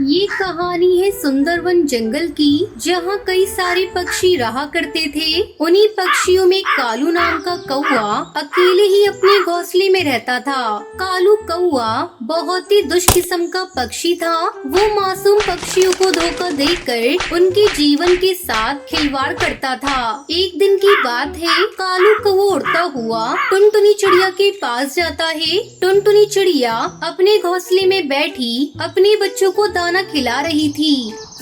ये कहानी है सुंदरवन जंगल की, जहाँ कई सारे पक्षी रहा करते थे। उन्हीं पक्षियों में कालू नाम का कौवा अकेले ही अपने घोंसले में रहता था। कालू कौवा बहुत ही दुष्ट किस्म का पक्षी था। वो मासूम पक्षियों को धोखा देकर उनके जीवन के साथ खिलवाड़ करता था। एक दिन की बात है, कालू कौवा उड़ता हुआ टुनटुनी चिड़िया के पास जाता है। टुनटुनी चिड़िया अपने घोंसले में बैठी अपने बच्चों को दाना खिला रही थी।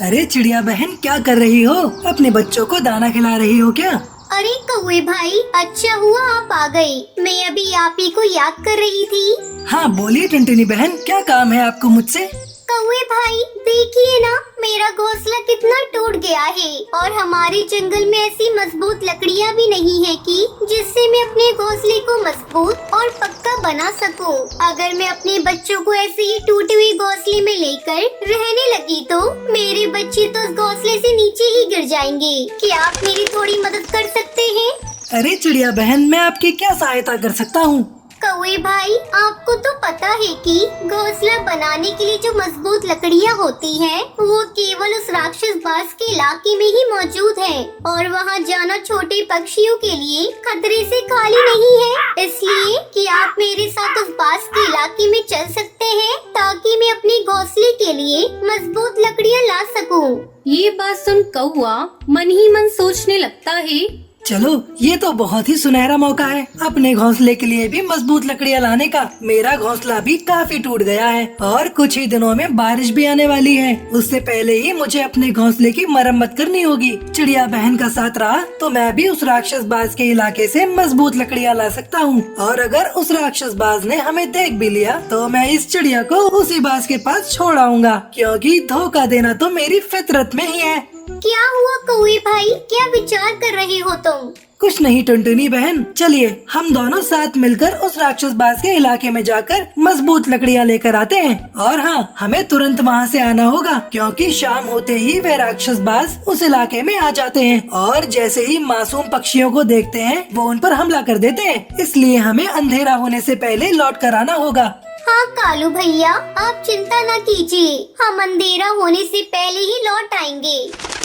अरे चिड़िया बहन, क्या कर रही हो? अपने बच्चों को दाना खिला रही हो क्या? अरे कौवे भाई, अच्छा हुआ आप आ गए। मैं अभी आप ही को याद कर रही थी। हाँ बोलिए टुनटुनी बहन, क्या काम है आपको मुझसे? कौवे भाई देखिए ना, मेरा घोंसला कितना टूट गया है और हमारे जंगल में ऐसी मजबूत लकड़ियाँ भी नहीं है कि जिससे मैं अपने घोंसले को मजबूत और पक्का बना सकूं। अगर मैं अपने बच्चों को ऐसे ही टूटे हुए घोंसले में लेकर रहने लगी तो मेरे बच्चे तो उस घोंसले से नीचे ही गिर जाएंगे। क्या आप मेरी थोड़ी मदद कर सकते हैं? अरे चिड़िया बहन, मैं आपकी क्या सहायता कर सकता हूँ? कौवे भाई, आपको तो पता है कि घोंसला बनाने के लिए जो मजबूत लकड़ियाँ होती हैं, वो केवल उस राक्षस बाज के इलाके में ही मौजूद है और वहाँ जाना छोटे पक्षियों के लिए खतरे से खाली नहीं है। इसलिए कि आप मेरे साथ उस बाज के इलाके में चल सकते हैं ताकि मैं अपने घोंसले के लिए मजबूत लकड़ियाँ ला सकूँ। ये बात सुन कौवा मन ही मन सोचने लगता है, चलो ये तो बहुत ही सुनहरा मौका है अपने घोंसले के लिए भी मजबूत लकड़ियाँ लाने का। मेरा घोंसला भी काफी टूट गया है और कुछ ही दिनों में बारिश भी आने वाली है। उससे पहले ही मुझे अपने घोंसले की मरम्मत करनी होगी। चिड़िया बहन का साथ रहा तो मैं भी उस राक्षस बाज के इलाके से मजबूत लकड़ियाँ ला सकता हूँ। और अगर उस राक्षस बाज ने हमें देख भी लिया तो मैं इस चिड़िया को उसी बाज के पास छोड़ आऊंगा, क्योंकि धोखा देना तो मेरी फितरत में ही है। क्या हुआ कौवे भाई, क्या विचार कर रहे हो तुम? कुछ नहीं टुनटुनी बहन, चलिए हम दोनों साथ मिलकर उस राक्षस बाज के इलाके में जाकर मजबूत लकड़ियाँ लेकर आते हैं। और हाँ, हमें तुरंत वहाँ से आना होगा, क्योंकि शाम होते ही वे राक्षस बाज उस इलाके में आ जाते हैं और जैसे ही मासूम पक्षियों को देखते हैं वो उन पर हमला कर देते हैं। इसलिए हमें अंधेरा होने से पहले लौट कर आना होगा। हाँ कालू भैया, आप चिंता न कीजिए, हम अंधेरा होने से पहले ही लौट आएंगे।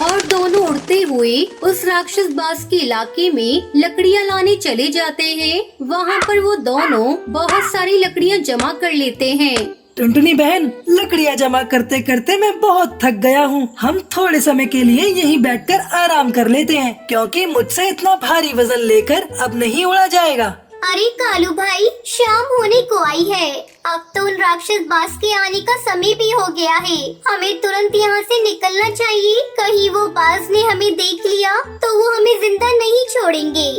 और दोनों उड़ते हुए उस राक्षस बाज के इलाके में लकड़ियाँ लाने चले जाते हैं। वहाँ पर वो दोनों बहुत सारी लकड़ियाँ जमा कर लेते हैं। टुनटुनी बहन, लकड़ियाँ जमा करते करते मैं बहुत थक गया हूँ। हम थोड़े समय के लिए यहीं बैठकर आराम कर लेते हैं, क्योंकि मुझसे इतना भारी वजन लेकर अब नहीं उड़ा जाएगा। अरे कालू भाई, शाम होने को आई है, अब तो उन राक्षस बाज के आने का समय भी हो गया है। हमें तुरंत यहाँ से निकलना चाहिए। कहीं वो बाज ने हमें देख लिया तो वो हमें जिंदा नहीं छोड़ेंगे।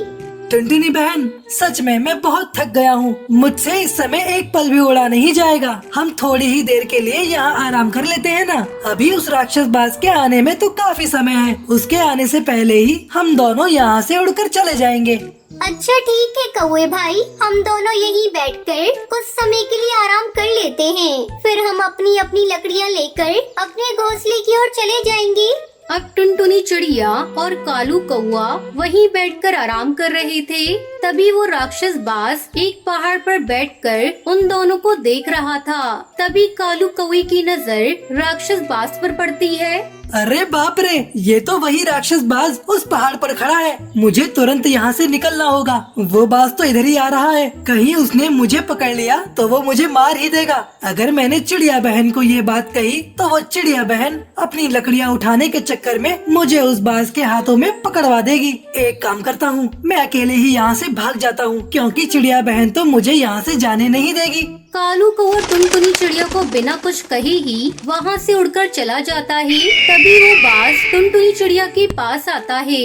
टुनटुनी बहन, सच में मैं बहुत थक गया हूँ। मुझसे इस समय एक पल भी उड़ा नहीं जाएगा। हम थोड़ी ही देर के लिए यहाँ आराम कर लेते हैं ना। अभी उस राक्षस बाज के आने में तो काफी समय है। उसके आने से पहले ही हम दोनों यहाँ से उड़कर चले जाएंगे। अच्छा ठीक है कौवे भाई, हम दोनों यहीं बैठकर कुछ समय के लिए आराम कर लेते हैं। फिर हम अपनी अपनी लकड़ियाँ लेकर अपने घोंसले की ओर चले जाएंगे। अब टुनटुनी चिड़िया और कालू कौवा वहीं बैठकर आराम कर रहे थे। तभी वो राक्षस बाज एक पहाड़ पर बैठकर उन दोनों को देख रहा था। तभी कालू कौवे की नजर राक्षस बाज पर पड़ती है। अरे बाप रे, ये तो वही राक्षस बाज उस पहाड़ पर खड़ा है। मुझे तुरंत यहाँ से निकलना होगा। वो बाज तो इधर ही आ रहा है। कहीं उसने मुझे पकड़ लिया तो वो मुझे मार ही देगा। अगर मैंने चिड़िया बहन को ये बात कही तो वो चिड़िया बहन अपनी लकड़ियाँ उठाने के चक्कर में मुझे उस बाज के हाथों में पकड़वा देगी। एक काम करता हूँ, मैं अकेले ही यहाँ से भाग जाता हूँ, क्योंकि चिड़िया बहन तो मुझे यहाँ से जाने नहीं देगी। कालू कौवा टुनटुनी चिड़िया को बिना कुछ कहे ही वहाँ से उड़कर चला जाता है। तभी वो बाज टुनटुनी चिड़िया के पास आता है।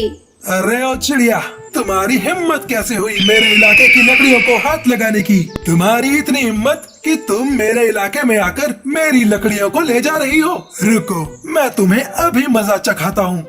अरे ओ चिड़िया, तुम्हारी हिम्मत कैसे हुई मेरे इलाके की लकड़ियों को हाथ लगाने की? तुम्हारी इतनी हिम्मत कि तुम मेरे इलाके में आकर मेरी लकड़ियों को ले जा रही हो। रुको, मैं तुम्हें अभी मजा चखाता हूँ।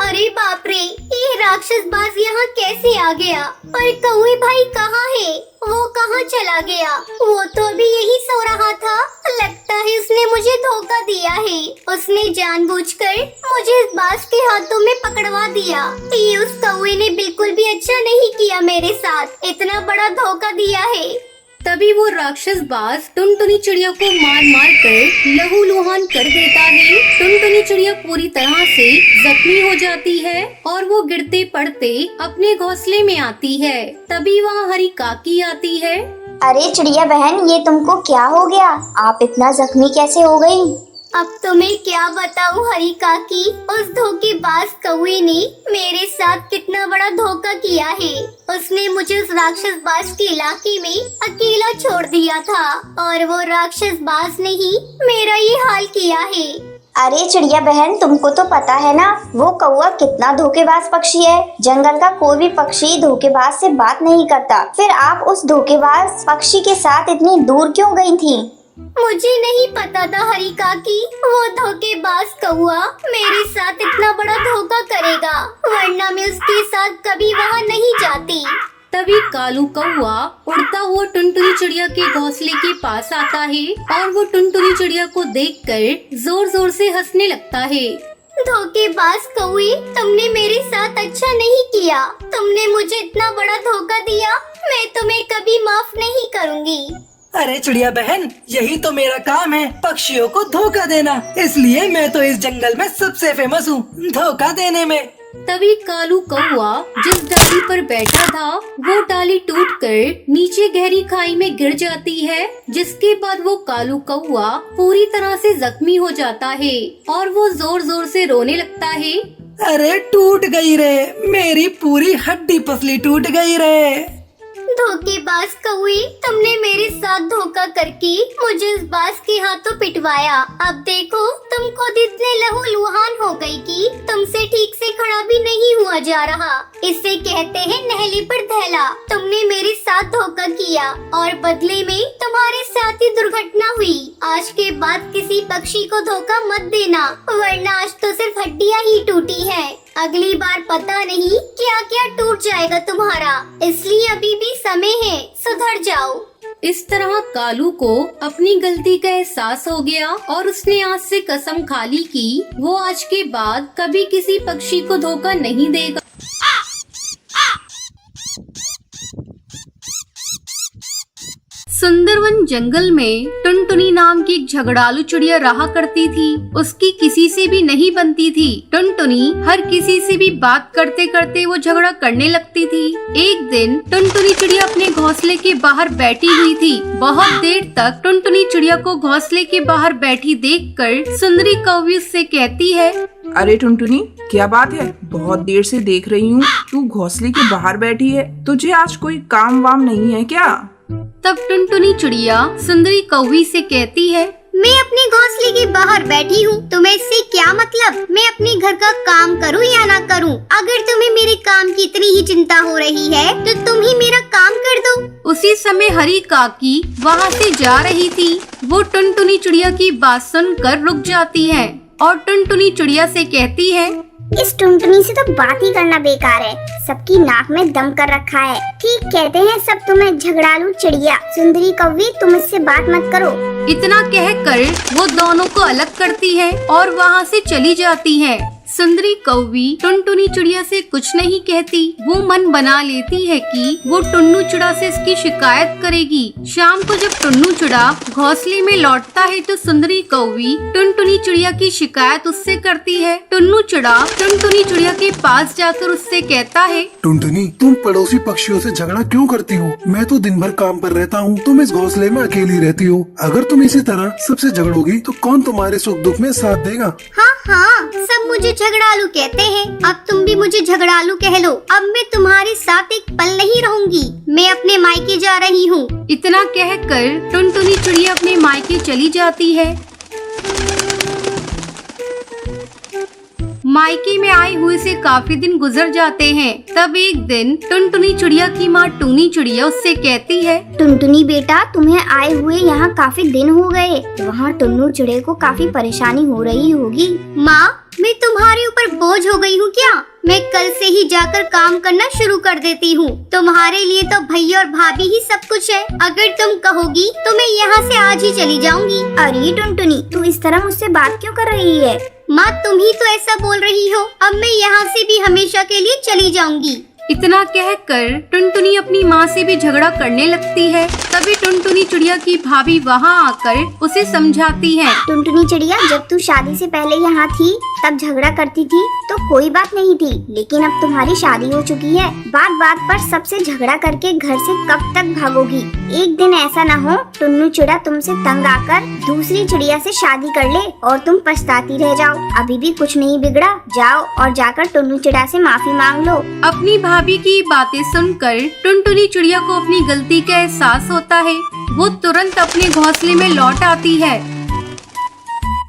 अरे बाप रे, ये राक्षस बाज यहाँ कैसे आ गया? और कौवे भाई कहाँ है? वो कहाँ चला गया? वो तो अभी यही सो रहा था। लगता है उसने मुझे धोखा दिया है। उसने जानबूझकर मुझे इस बाज के हाथों में पकड़वा दिया। ये उस कौवे ने बिल्कुल भी अच्छा नहीं किया मेरे साथ। इतना बड़ा धोखा दिया है। तभी वो राक्षस बाज टुनटुनी चिड़िया को मार मार कर लहूलुहान कर देता है। टुनटुनी चिड़िया पूरी तरह से जख्मी हो जाती है और वो गिरते पड़ते अपने घोंसले में आती है। तभी वहाँ हरी काकी आती है। अरे चिड़िया बहन, ये तुमको क्या हो गया? आप इतना जख्मी कैसे हो गई? अब तुम्हें क्या बताऊं हरी काकी, उस धोखेबाज कौवे ने मेरे साथ कितना बड़ा धोखा किया है। उसने मुझे उस राक्षसबाज के इलाके में अकेला छोड़ दिया था और वो राक्षसबाज ने ही मेरा ये हाल किया है। अरे चिड़िया बहन, तुमको तो पता है ना वो कौवा कितना धोखेबाज पक्षी है। जंगल का कोई भी पक्षी धोखेबाज से बात नहीं करता। फिर आप उस धोखेबाज पक्षी के साथ इतनी दूर क्यों गई थी? मुझे नहीं पता था हरी काकी, वो धोखेबाज कौवा मेरे साथ इतना बड़ा धोखा करेगा, वरना मैं उसके साथ कभी वहाँ नहीं जाती। तभी कालू कौवा उड़ता हुआ टुनटुनी चिड़िया के घोंसले के पास आता है और वो टुनटुनी चिड़िया को देखकर जोर जोर से हंसने लगता है। धोखेबाज कौवे, तुमने मेरे साथ अच्छा नहीं किया। तुमने मुझे इतना बड़ा धोखा दिया, मैं तुम्हें कभी माफ नहीं करूँगी। अरे चिड़िया बहन, यही तो मेरा काम है, पक्षियों को धोखा देना। इसलिए मैं तो इस जंगल में सबसे फेमस हूँ धोखा देने में। तभी कालू कौवा जिस डाली पर बैठा था वो डाली टूटकर नीचे गहरी खाई में गिर जाती है, जिसके बाद वो कालू कौवा पूरी तरह से जख्मी हो जाता है और वो जोर जोर से रोने लगता है। अरे टूट गई रे, मेरी पूरी हड्डी पसली टूट गई रे। धोखेबाज कौवे, तुमने मेरे साथ धोखा करके मुझे इस बाज के हाथों पिटवाया। अब देखो तुम खुद इतने लहूलुहान हो गई कि तुमसे ठीक से खड़ा भी नहीं हुआ जा रहा। इसे कहते हैं नहले पर दहला। तुमने मेरे साथ धोखा किया और बदले में तुम्हारे साथ ही दुर्घटना हुई। आज के बाद किसी पक्षी को धोखा मत देना, वरना आज तो सिर्फ हड्डियाँ ही टूटी है। अगली बार पता नहीं क्या क्या टूट जाएगा तुम्हारा, इसलिए अभी भी समय है, सुधर जाओ। इस तरह कालू को अपनी गलती का एहसास हो गया और उसने आज से कसम खा ली कि वो आज के बाद कभी किसी पक्षी को धोखा नहीं देगा। सुंदरवन जंगल में टुनटुनी नाम की एक झगड़ालू चिड़िया रहा करती थी। उसकी किसी से भी नहीं बनती थी। टुनटुनी हर किसी से भी बात करते करते वो झगड़ा करने लगती थी। एक दिन टुनटुनी चिड़िया अपने घोंसले के बाहर बैठी हुई थी। बहुत देर तक टुनटुनी चिड़िया को घोंसले के बाहर बैठी देखकर सुंदरी कौवी उससे कहती है, अरे टुनटुनी, क्या बात है? बहुत देर से देख रही हूँ तू घोंसले के बाहर बैठी है। तुझे आज कोई काम वाम नहीं है क्या? तब टुनटुनी चिड़िया सुंदरी कौवी से कहती है, मैं अपने घोंसले के बाहर बैठी हूँ, तुम्हें इससे क्या मतलब? मैं अपने घर का काम करूँ या ना करूँ? अगर तुम्हें मेरे काम की इतनी ही चिंता हो रही है तो तुम ही मेरा काम कर दो। उसी समय हरी काकी वहाँ से जा रही थी। वो टुनटुनी चिड़िया की बात सुनकर रुक जाती है और टुनटुनी चिड़िया से कहती है, इस टुनटुनी से तो बात ही करना बेकार है, सबकी नाक में दम कर रखा है। ठीक कहते हैं सब तुम्हें झगड़ालू चिड़िया। सुंदरी कौवी, तुम इससे बात मत करो। इतना कहकर वो दोनों को अलग करती है और वहाँ से चली जाती है। सुंदरी कौवी टुनटुनी चिड़िया से कुछ नहीं कहती। वो मन बना लेती है कि वो टुन्नू चिड़ा से इसकी शिकायत करेगी। शाम को जब टुन्नू चिड़ा घोंसले में लौटता है तो सुंदरी कौवी टुनटुनी चिड़िया की शिकायत उससे करती है। टुन्नू चिड़ा टुनटुनी चिड़िया के पास जाकर उससे कहता है, टुनटुनी, तुम पड़ोसी पक्षियों से झगड़ा क्यों करती हो? मैं तो दिन भर काम पर रहता हूँ, तुम इस घोंसले में अकेली रहती हो। अगर तुम इसी तरह सबसे झगड़ोगी तो कौन तुम्हारे सुख दुख में साथ देगा? हाँ हाँ, सब मुझे झगड़ालू कहते हैं। अब तुम भी मुझे झगड़ालू कह लो। अब मैं तुम्हारे साथ एक पल नहीं रहूंगी। मैं अपने मायके जा रही हूँ। इतना कहकर टुनटुनी चिड़िया अपने मायके चली जाती है। मायके में आए हुए से काफी दिन गुजर जाते हैं। तब एक दिन टुनटुनी चिड़िया की माँ टूनी चिड़िया उससे कहती है, टुनटुनी बेटा, तुम्हें आए हुए यहाँ काफी दिन हो गए। वहाँ टुन्नू चिड़े को काफी परेशानी हो रही होगी। माँ, मैं तुम्हारे ऊपर बोझ हो गई हूँ क्या? मैं कल से ही जाकर काम करना शुरू कर देती हूँ। तुम्हारे लिए तो भैया और भाभी ही सब कुछ है। अगर तुम कहोगी तो मैं यहाँ से आज ही चली जाऊंगी। अरे टुनटुनी, तू इस तरह मुझसे बात क्यों कर रही है? माँ, तुम ही तो ऐसा बोल रही हो। अब मैं यहाँ से भी हमेशा के लिए चली जाऊंगी। इतना कहकर टुनटुनी अपनी माँ से भी झगड़ा करने लगती है। तभी टुनटुनी चिड़िया की भाभी वहाँ आकर उसे समझाती है। टुनटुनी चिड़िया, जब तू शादी से पहले यहाँ थी तब झगड़ा करती थी तो कोई बात नहीं थी, लेकिन अब तुम्हारी शादी हो चुकी है, बात बात पर सबसे झगड़ा करके घर से कब तक भागोगी? एक दिन ऐसा न हो टुन्नू चिड़िया तुमसे तंग आकर दूसरी चिड़िया से शादी कर ले और तुम पछताती रह जाओ। अभी भी कुछ नहीं बिगड़ा, जाओ और जाकर टुन्नू चिड़िया से माफी मांग लो। अपनी भाभी की बातें सुनकर टुनटुनी चिड़िया को अपनी गलती का एहसास होता है। वो तुरंत अपने घोंसले में लौट आती है।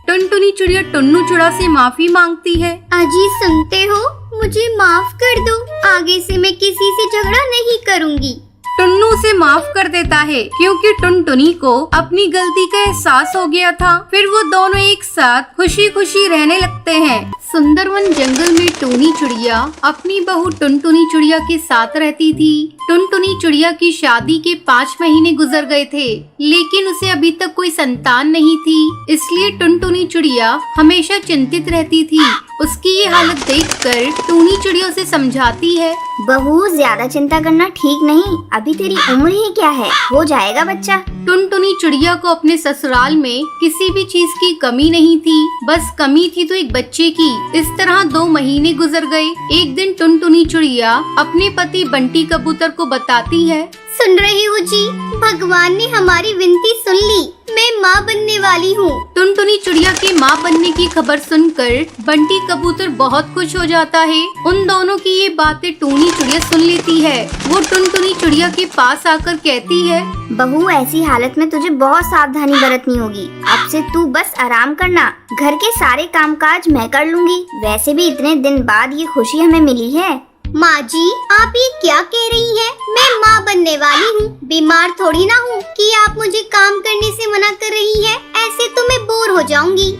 टुनटुनी चिड़िया टुन्नू चिड़िया से माफी मांगती है। अजी सुनते हो, मुझे माफ कर दो, आगे से मैं किसी से झगड़ा नहीं करूँगी। टुन्नू उसे माफ कर देता है क्योंकि टुनटुनी को अपनी गलती का एहसास हो गया था। फिर वो दोनों एक साथ खुशी खुशी रहने लगते हैं। सुंदरवन जंगल में टूनी चिड़िया अपनी बहू टुनटुनी चिड़िया के साथ रहती थी। टुनटुनी चिड़िया की शादी के 5 महीने गुजर गए थे, लेकिन उसे अभी तक कोई संतान नहीं थी। इसलिए टुनटुनी चिड़िया हमेशा चिंतित रहती थी। उसकी ये हालत देखकर टूनी चिड़िया उसे समझाती है। बहू, ज्यादा चिंता करना ठीक नहीं, अभी तेरी उम्र ही क्या है, हो जाएगा बच्चा। टुनटुनी चिड़िया को अपने ससुराल में किसी भी चीज की कमी नहीं थी, बस कमी थी तो एक बच्चे की। इस तरह 2 महीने गुजर गए। एक दिन टुनटुनी चिड़िया अपने पति बंटी कबूतर को बताती है। सुन रही हो जी, भगवान ने हमारी विनती सुन ली, मैं माँ बनने वाली हूँ। टुनटुनी चिड़िया के माँ बनने की खबर सुनकर बंटी कबूतर बहुत खुश हो जाता है। उन दोनों की ये बातें टूनी चिड़िया सुन लेती है। वो टुनटुनी चिड़िया के पास आकर कहती है, बहू, ऐसी हालत में तुझे बहुत सावधानी बरतनी होगी। अब से तू बस आराम करना, घर के सारे कामकाज मैं कर लूंगी। वैसे भी इतने दिन बाद ये खुशी हमें मिली है। माँ जी, आप ये क्या कह रही हैं? मैं माँ बनने वाली हूँ, बीमार थोड़ी ना हूँ कि आप मुझे काम करने से मना कर रही हैं। ऐसे तो मैं बोर हो जाऊंगी।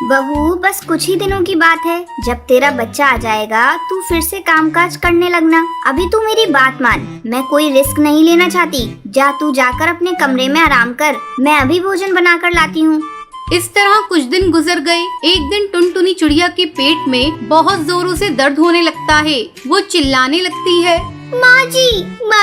बहू, बस कुछ ही दिनों की बात है, जब तेरा बच्चा आ जाएगा तू फिर से कामकाज करने लगना। अभी तू मेरी बात मान, मैं कोई रिस्क नहीं लेना चाहती। जा तू जाकर अपने कमरे में आराम कर, मैं अभी भोजन बनाकर लाती हूँ। इस तरह कुछ दिन गुजर गए। एक दिन टुनटुनी चिड़िया के पेट में बहुत जोरों से दर्द होने लगता है। वो चिल्लाने लगती है, माँ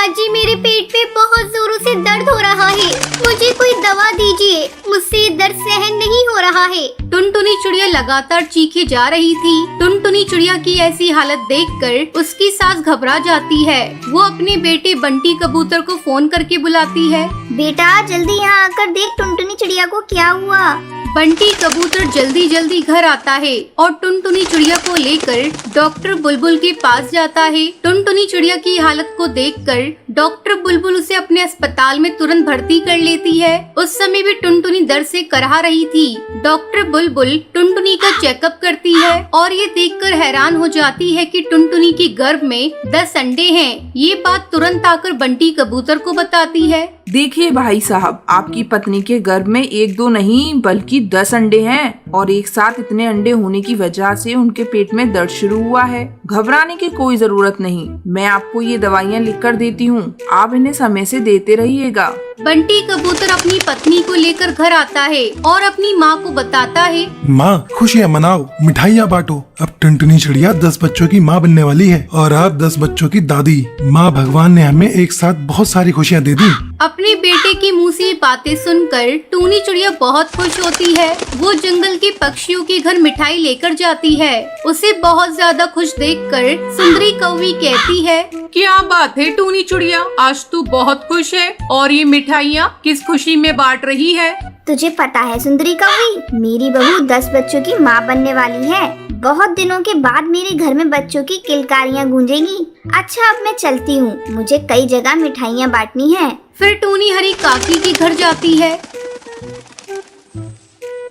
जी, मेरे पेट पे बहुत जोरों से दर्द हो रहा है, मुझे कोई दवा दीजिए, मुझसे ये दर्द सहन नहीं हो रहा है। टुनटुनी चिड़िया लगातार चीखे जा रही थी। टुनटुनी चिड़िया की ऐसी हालत देखकर उसकी सास घबरा जाती है। वो अपने बेटे बंटी कबूतर को फोन करके बुलाती है। बेटा, जल्दी यहाँ आकर देख टुनटुनी चिड़िया को क्या हुआ। बंटी कबूतर जल्दी जल्दी घर आता है और टुनटुनी चिड़िया को लेकर डॉक्टर बुलबुल के पास जाता है। टुनटुनी चिड़िया की हालत को देखकर डॉक्टर बुलबुल उसे अपने अस्पताल में तुरंत भर्ती कर लेती है। उस समय भी टुनटुनी दर्द से कराह रही थी। डॉक्टर बुलबुल टुनटुनी का चेकअप करती है और ये देखकर हैरान हो जाती है कि टुनटुनी के गर्भ में 10 अंडे हैं। ये बात तुरंत आकर बंटी कबूतर को बताती है। देखिए भाई साहब, आपकी पत्नी के गर्भ में 1-2 नहीं बल्कि 10 अंडे हैं और एक साथ इतने अंडे होने की वजह से उनके पेट में दर्द शुरू हुआ है। घबराने की कोई जरूरत नहीं, मैं आपको ये दवाइयाँ लिख कर देती हूँ, आप इन्हें समय से देते रहिएगा। बंटी कबूतर अपनी पत्नी को लेकर घर आता है और अपनी माँ को बताता है। माँ, खुशियाँ मनाओ, मिठाइयाँ बांटो। अब टुनटुनी चिड़िया 10 बच्चों की माँ बनने वाली है और आप 10 बच्चों की दादी। माँ, भगवान ने हमें एक साथ बहुत सारी खुशियाँ दे दी। अपने बेटे की मुंह से बातें सुनकर टूनी चिड़िया बहुत खुश होती है। वो जंगल के पक्षियों के घर मिठाई लेकर जाती है। उसे बहुत ज्यादा खुश देखकर सुंदरी कौवी कहती है, क्या बात है टूनी चिड़िया, आज तू बहुत खुश है और ये मिठाइयाँ किस खुशी में बांट रही है? तुझे पता है सुंदरी कौवी, मेरी बहू 10 बच्चों की माँ बनने वाली है। बहुत दिनों के बाद मेरे घर में बच्चों की किलकारियाँ गूंजेंगी। अच्छा, अब मैं चलती हूँ, मुझे कई जगह मिठाइयाँ बांटनी है। फिर टूनी हरी काकी के घर जाती है।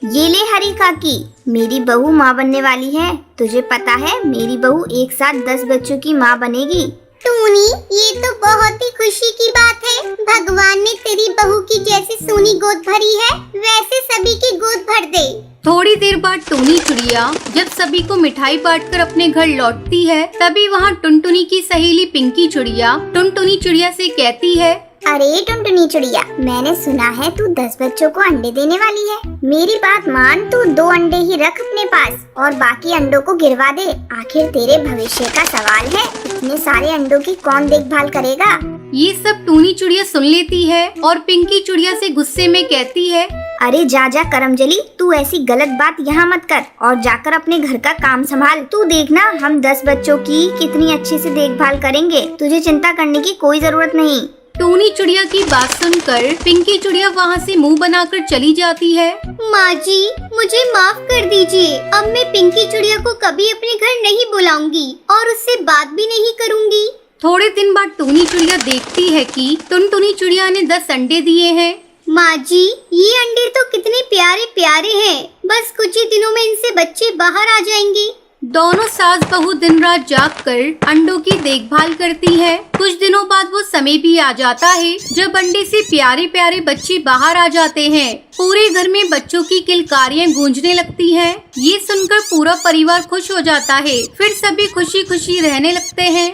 ये ले हरी काकी, मेरी बहू माँ बनने वाली है। तुझे पता है मेरी बहू एक साथ 10 बच्चों की माँ बनेगी। टूनी, ये तो बहुत ही खुशी की बात है। भगवान ने तेरी बहू की जैसी सोनी गोद भरी है, वैसे सभी की गोद भर दे। थोड़ी देर बाद टूनी चिड़िया जब सभी को मिठाई बांटकर अपने घर लौटती है, तभी वहाँ टुनटुनी की सहेली पिंकी चिड़िया टुनटुनी चिड़िया से कहती है, अरे टुनटुनी चिड़िया, मैंने सुना है तू 10 बच्चों को अंडे देने वाली है। मेरी बात मान, तू 2 अंडे ही रख अपने पास और बाकी अंडों को गिरवा दे। आखिर तेरे भविष्य का सवाल है। इतने सारे अंडों की कौन देखभाल करेगा? ये सब टूनी चिड़िया सुन लेती है और पिंकी चिड़िया से गुस्से में कहती है, अरे जा जा करमजली, तू ऐसी गलत बात यहाँ मत कर और जाकर अपने घर का काम संभाल। तू देखना हम 10 बच्चों की कितनी अच्छे से देखभाल करेंगे, तुझे चिंता करने की कोई जरूरत नहीं। टूनी चिड़िया की बात सुनकर पिंकी चिड़िया वहाँ से मुंह बनाकर चली जाती है। माँ जी, मुझे माफ कर दीजिए। अब मैं पिंकी चिड़िया को कभी अपने घर नहीं बुलाऊंगी और उससे बात भी नहीं करूंगी। थोड़े दिन बाद टूनी चिड़िया देखती है कि टुनटुनी चिड़िया ने 10 अंडे दिए हैं। माँ जी, ये अंडे तो कितने प्यारे प्यारे हैं। बस कुछ ही दिनों में इनसे बच्चे बाहर आ जाएंगे। दोनों सास बहू दिन रात जागकर अंडों की देखभाल करती है। कुछ दिनों बाद वो समय भी आ जाता है जब अंडे से प्यारे प्यारे बच्चे बाहर आ जाते हैं। पूरे घर में बच्चों की किलकारियां गूंजने लगती हैं। ये सुनकर पूरा परिवार खुश हो जाता है। फिर सभी खुशी खुशी रहने लगते हैं।